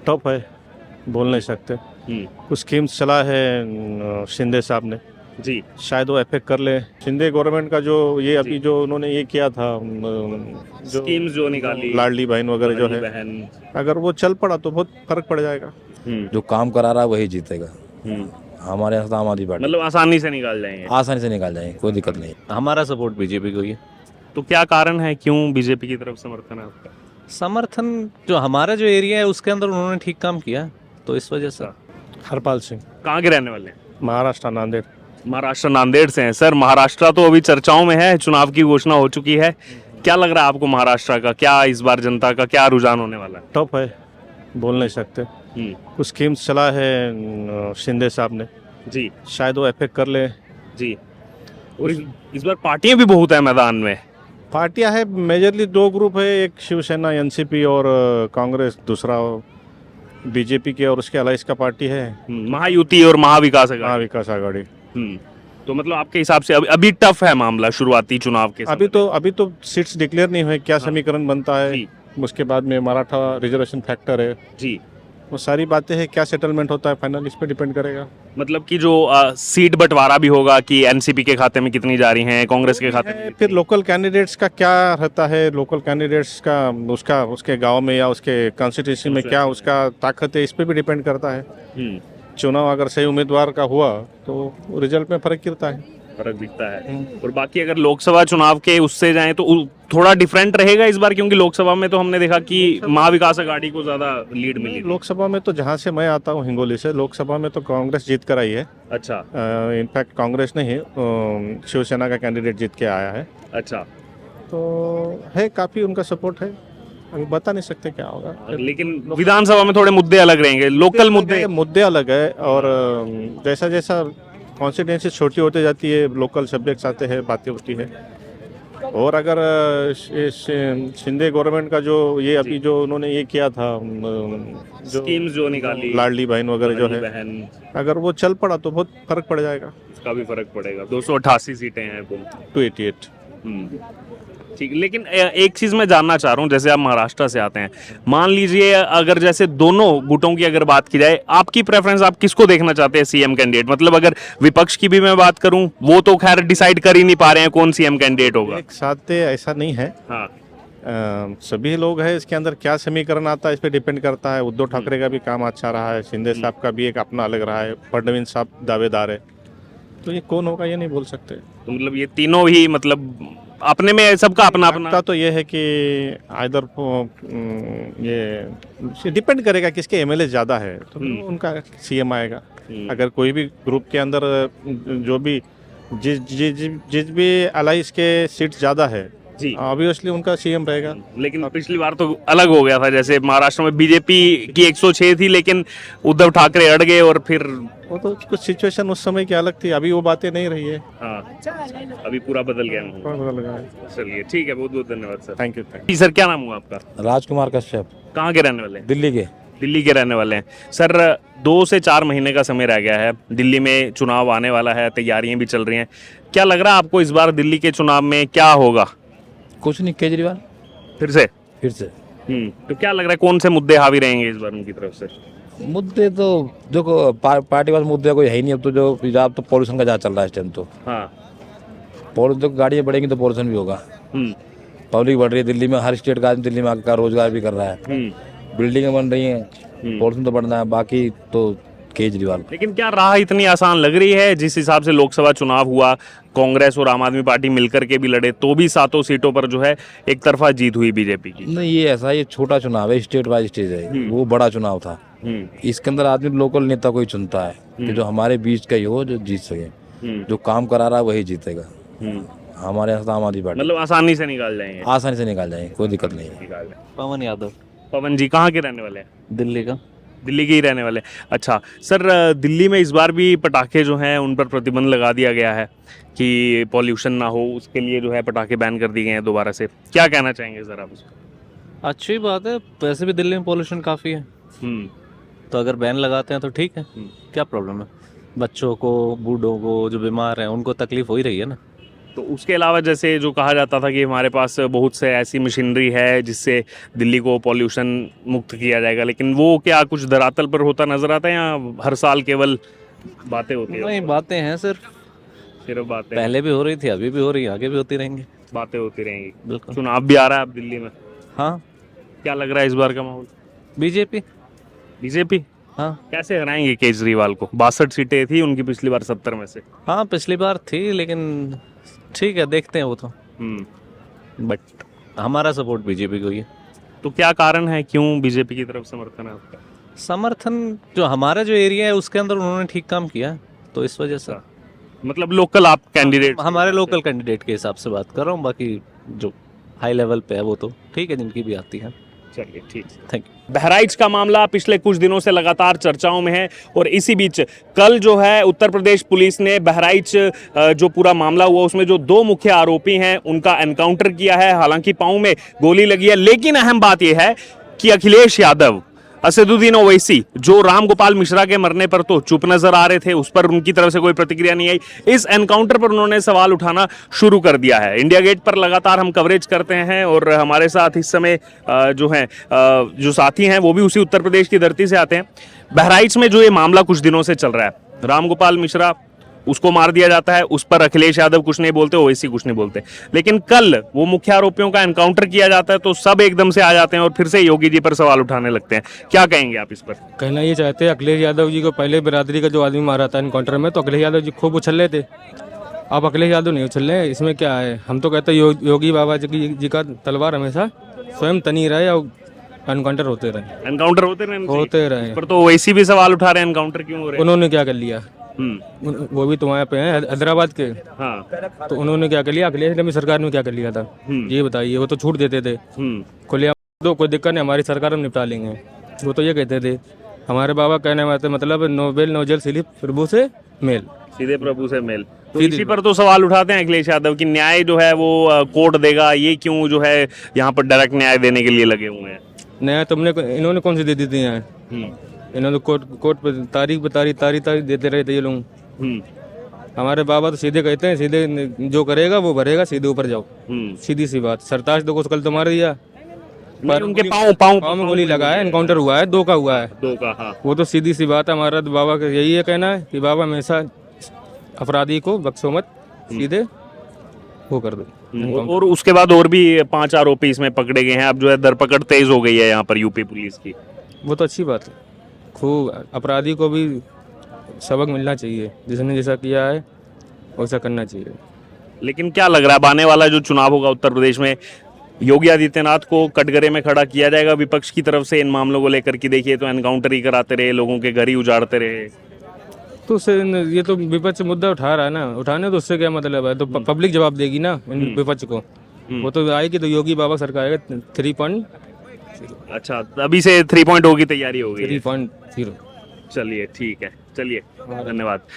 Top है, बोल नहीं सकते। कुछ स्कीम्स चला है शिंदे साहब ने, जी शायद वो इफेक्ट कर ले। शिंदे गवर्नमेंट का जो ये अभी जो उन्होंने ये किया था जो स्कीम्स जो निकाली, लाडली बहन वगैरह जो लाडली है, बहन। अगर वो चल पड़ा तो बहुत फर्क पड़ जाएगा। जो काम करा रहा है वही जीतेगा। हमारे यहाँ से आम आदमी पार्टी मतलब आसानी से निकाल जाएंगे। आसानी से निकाल जाएंगे, कोई दिक्कत नहीं। हमारा सपोर्ट बीजेपी को ही है। तो क्या कारण है, क्यों बीजेपी की तरफ समर्थन है आपका? समर्थन जो हमारा जो एरिया है उसके अंदर उन्होंने ठीक काम किया, तो इस वजह से। हरपाल सिंह, कहाँ के रहने वाले हैं? महाराष्ट्र नांदेड़। महाराष्ट्र नांदेड़ से हैं सर। महाराष्ट्र तो अभी चर्चाओं में है, चुनाव की घोषणा हो चुकी है। क्या लग रहा है आपको महाराष्ट्र का, क्या इस बार जनता का क्या रुझान होने वाला है? टॉप है, बोल नहीं सकते। कुछ स्कीम्स चला है शिंदे साहब ने, जी शायद वो इफेक्ट कर ले। जी। और इस बार पार्टियां भी बहुत है मैदान में। पार्टियां है, मेजरली दो ग्रुप है, एक शिवसेना एनसीपी और कांग्रेस, दूसरा बीजेपी की और उसके अलाइस का पार्टी है महायुति और महाविकास आघाड़ी। महाविकास आघाड़ी। तो मतलब आपके हिसाब से अभी टफ है मामला शुरुआती चुनाव के समय? अभी तो सीट्स डिक्लेयर नहीं हुए, क्या समीकरण बनता है, जी। उसके बाद में मराठा रिजर्वेशन फैक्टर है, जी। वो सारी बातें हैं, क्या सेटलमेंट होता है फाइनल इस पे डिपेंड करेगा। मतलब कि जो सीट बंटवारा भी होगा कि एनसीपी के खाते में कितनी जा रही हैं, कांग्रेस के खाते में फिर लोकल कैंडिडेट्स का क्या रहता है, लोकल कैंडिडेट्स का उसका उसके गांव में या उसके कॉन्स्टिट्यूंसी में क्या उसका ताकत है, इस पे भी डिपेंड करता है। चुनाव अगर सही उम्मीदवार का हुआ तो रिजल्ट में फर्क गिरता है, फर्क दिखता है। और बाकी अगर लोकसभा चुनाव के उससे जाएं तो थोड़ा डिफरेंट रहेगा इस बार, क्योंकि लोकसभा में तो हमने देखा कि महाविकास आघाड़ी को ज्यादा लीड मिली। लोकसभा में तो जहां से मैं आता हूं हिंगोली से, लोकसभा में तो कांग्रेस जीत कर आई है। अच्छा। इनफैक्ट कांग्रेस नहीं, शिवसेना का कैंडिडेट जीत के आया है। अच्छा। तो है, काफी उनका सपोर्ट है, अभी बता नहीं सकते क्या होगा। लेकिन विधानसभा में थोड़े मुद्दे अलग रहेंगे, लोकल मुद्दे अलग है, और जैसा जैसा कॉन्स्टिट्यूंसी छोटी होती जाती है, लोकल सब्जेक्ट्स आते हैं, बातें होती है। और अगर शिंदे गवर्नमेंट का जो ये अभी जो उन्होंने ये किया था जो स्कीम्स जो निकाली, लाडली बहन वगैरह जो है, अगर वो चल पड़ा तो बहुत फर्क पड़ जाएगा। उसका भी फर्क पड़ेगा। 288 सीटें हैं कुल। 288। ठीक। लेकिन एक चीज मैं जानना चाह रहा हूँ, जैसे आप महाराष्ट्र से आते हैं, मान लीजिए अगर जैसे दोनों गुटों की अगर बात की जाए, आपकी प्रेफरेंस आप किसको देखना चाहते हैं सीएम कैंडिडेट? मतलब अगर विपक्ष की भी मैं बात करूं, वो तो खैर डिसाइड कर ही नहीं पा रहे हैं कौन सीएम कैंडिडेट होगा। एक साथ ऐसा नहीं है। हाँ। सभी लोग हैं, इसके अंदर क्या समीकरण आता है इस पे डिपेंड करता है। उद्धव ठाकरे का भी काम अच्छा रहा है, शिंदे साहब का भी एक अपना अलग रहा है, फडणवीस साहब दावेदार है, तो ये कौन होगा ये नहीं बोल सकते। तो मतलब ये तीनों ही मतलब अपने में सबका अपना अपना तो ये है कि आइदर ये डिपेंड करेगा किसके एमएलए ज़्यादा है तो उनका सीएम आएगा। अगर कोई भी ग्रुप के अंदर जो भी जिस भी अलाइंस के सीट ज़्यादा है, जी, ऑब्वियसली उनका सीएम रहेगा। लेकिन पिछली बार तो अलग हो गया था, जैसे महाराष्ट्र में बीजेपी की 106 थी लेकिन उद्धव ठाकरे अड़ गए, और फिर वो तो कुछ सिचुएशन उस समय की अलग थी, अभी वो बातें नहीं रही है। हाँ, अभी पूरा बदल गया है। चलिए ठीक है, बहुत बहुत धन्यवाद सर। Thank you. जी सर, क्या नाम हुआ आपका? राजकुमार कश्यप। कहाँ के रहने वाले हैं? दिल्ली के। दिल्ली के रहने वाले हैं सर। 2 से 4 महीने का समय रह गया है, दिल्ली में चुनाव आने वाला है, तैयारियां भी चल रही हैं। क्या लग रहा है आपको इस बार दिल्ली के चुनाव में क्या होगा? कुछ नहीं, केजरीवाल फिर से? तो क्या लग रहा है कौन से मुद्दे हावी रहेंगे इस बार उनकी तरफ से? मुद्दे तो जो पार्टी वाले मुद्दे कोई है ही नहीं। अब तो जो पंजाब तो पॉल्यूशन का ज़्यादा चल रहा है इस टाइम। तो हाँ, तो गाड़ियाँ बढ़ेंगी तो पॉल्यूशन भी होगा। पब्लिक बढ़ रही है दिल्ली में, हर स्टेट का आदमी दिल्ली में आकर रोजगार भी कर रहा है, बिल्डिंगें बन रही हैं, पॉल्यूशन तो बढ़ना है। बाकी तो केजरीवाल। लेकिन क्या राह इतनी आसान लग रही है? जिस हिसाब से लोकसभा चुनाव हुआ, कांग्रेस और आम आदमी पार्टी मिलकर के भी लड़े, तो भी 7 सीटों पर जो है एक तरफा जीत हुई बीजेपी की। नहीं, ये ऐसा, ये छोटा चुनाव है, स्टेट वाइज स्टेज है, वो बड़ा चुनाव था। इसके अंदर आदमी लोकल नेता को ही चुनता है कि जो हमारे बीच का ही हो, जो जीत सके। जो काम करा रहा है वही जीतेगा। हमारे यहाँ आम आदमी पार्टी। मतलब आसानी से निकाल जाएंगे? आसानी से निकाल जाएंगे, कोई दिक्कत नहीं है। पवन यादव। पवन जी कहाँ के रहने वाले हैं? दिल्ली का। दिल्ली के ही रहने वाले। अच्छा सर, दिल्ली में इस बार भी पटाखे जो हैं उन पर प्रतिबंध लगा दिया गया है कि पॉल्यूशन ना हो, उसके लिए जो है पटाखे बैन कर दिए गए हैं दोबारा से। क्या कहना चाहेंगे सर आप उसको? अच्छी बात है, वैसे भी दिल्ली में पॉल्यूशन काफ़ी है, तो अगर बैन लगाते हैं तो ठीक है, क्या प्रॉब्लम है? बच्चों को, बूढ़ों को, जो बीमार हैं, उनको तकलीफ हो ही रही है ना। तो उसके अलावा जैसे जो कहा जाता था कि हमारे पास बहुत से ऐसी मशीनरी है जिससे दिल्ली को पॉल्यूशन मुक्त किया जाएगा, लेकिन वो क्या कुछ धरातल पर होता नजर आता है या हर साल केवल बातें होती है? नहीं, बातें हैं सिर्फ बातें, पहले भी हो रही थी, अभी भी हो रही है, आगे भी होती रहेंगी। बातें होती रहेंगी। बिल्कुल। चुनाव भी आ रहा है अब दिल्ली में, हाँ, क्या लग रहा है इस बार का माहौल? बीजेपी। बीजेपी हाँ कैसे हराएंगे केजरीवाल को? 62 सीटें थी उनकी पिछली बार 70 में से। हाँ, पिछली बार थी, लेकिन ठीक है, देखते हैं वो तो। बट हमारा सपोर्ट बीजेपी को ही है। तो क्या कारण है, क्यों बीजेपी की तरफ समर्थन है आपका? समर्थन जो हमारा जो एरिया है उसके अंदर उन्होंने ठीक काम किया, तो इस वजह से मतलब लोकल आप कैंडिडेट? हमारे लोकल कैंडिडेट के हिसाब से बात कर रहा हूँ, बाकी जो हाई लेवल पे है वो तो ठीक है, जिनकी भी आती है। चलिए ठीक। Thank you. बहराइच का मामला पिछले कुछ दिनों से लगातार चर्चाओं में है और इसी बीच कल जो है उत्तर प्रदेश पुलिस ने बहराइच जो पूरा मामला हुआ उसमें जो 2 मुख्य आरोपी हैं उनका एनकाउंटर किया है। हालांकि पांव में गोली लगी है, लेकिन अहम बात यह है कि अखिलेश यादव, असदुद्दीन ओवैसी जो राम गोपाल मिश्रा के मरने पर तो चुप नजर आ रहे थे, उस पर उनकी तरफ से कोई प्रतिक्रिया नहीं आई। इस एनकाउंटर पर उन्होंने सवाल उठाना शुरू कर दिया है। इंडिया गेट पर लगातार हम कवरेज करते हैं और हमारे साथ इस समय जो हैं जो साथी हैं वो भी उसी उत्तर प्रदेश की धरती से आते हैं। बहराइच में जो ये मामला कुछ दिनों से चल रहा है, राम गोपाल मिश्रा उसको मार दिया जाता है, उस पर अखिलेश यादव कुछ नहीं बोलते, ओवैसी कुछ नहीं बोलते, लेकिन कल वो मुख्य आरोपियों का एनकाउंटर किया जाता है तो सब एकदम से आ जाते हैं और फिर से योगी जी पर सवाल उठाने लगते हैं। क्या कहेंगे आप इस पर? कहना ये चाहते हैं, अखिलेश यादव जी को पहले बिरादरी का जो आदमी मारा था एनकाउंटर में, तो अखिलेश यादव जी खूब उछल रहे थे। अब अखिलेश यादव नहीं उछल रहे हैं, इसमें क्या है? हम तो कहते हैं योगी बाबा जी का तलवार हमेशा स्वयं तनी रहे और एनकाउंटर होते रहे। एनकाउंटर होते रहे रहे। पर तो ओवैसी भी सवाल उठा रहे हैं, एनकाउंटर क्यों हो रहे हैं? उन्होंने क्या कर लिया? वो भी तो वहाँ पे हैं हैदराबाद के। हाँ। तो उन्होंने क्या कर लिया? अखिलेश ने भी सरकार में क्या कर लिया था ये बताइए? वो तो छूट देते थे खुले, तो कोई दिक्कत नहीं, हमारी सरकार हम निपटा लेंगे। वो तो ये कहते थे, हमारे बाबा कहने में मतलब नोबेल नोजल सिलिप प्रभु से मेल, सीधे प्रभु से मेल। तो इसी पर तो सवाल उठाते हैं अखिलेश यादव की न्याय जो है वो कोर्ट देगा, ये क्यों जो है यहाँ पर डायरेक्ट न्याय देने के लिए लगे हुए हैं? नया तुमने इन्होंने कौन सी दे दी थी यहाँ? इन्होंने कोर्ट पे तारीख पे तारीख देते रहे थे ये लोग। हमारे बाबा तो सीधे कहते हैं, सीधे जो करेगा वो भरेगा, सीधे ऊपर जाओ, सीधी सी बात। सरताज तो कल तो मार दिया, पर उनके पाँव में गोली लगा है, एनकाउंटर हुआ है, 2 का हुआ है। 2 का, हाँ। वो तो सीधी सी बात है। हमारा तो बाबा का यही है कहना है कि बाबा हमेशा अपराधी को बख्शो मत, सीधे वो कर दो। और उसके बाद और भी 5 आरोपी इसमें पकड़े गए हैं। अब जो है दरपकड़ तेज हो गई है यहाँ पर यूपी पुलिस की। वो तो अच्छी बात है, खूब अपराधी को भी सबक मिलना चाहिए, जिसने जैसा किया है वैसा करना चाहिए। लेकिन क्या लग रहा है, आने वाला जो चुनाव होगा उत्तर प्रदेश में, योगी आदित्यनाथ को कटघरे में खड़ा किया जाएगा विपक्ष की तरफ से इन मामलों को लेकर? कि देखिए तो एनकाउंटर ही कराते रहे, लोगों के घर ही उजाड़ते रहे। तो उससे ये तो विपक्ष मुद्दा उठा रहा है ना, उठाने तो उससे क्या मतलब है? तो पब्लिक जवाब देगी ना विपक्ष को। वो तो आएगी तो योगी बाबा सरकार आएगा 3.0। अच्छा, अभी से 3.0 की तैयारी हो गई है। 3.0। चलिए ठीक है, चलिए धन्यवाद।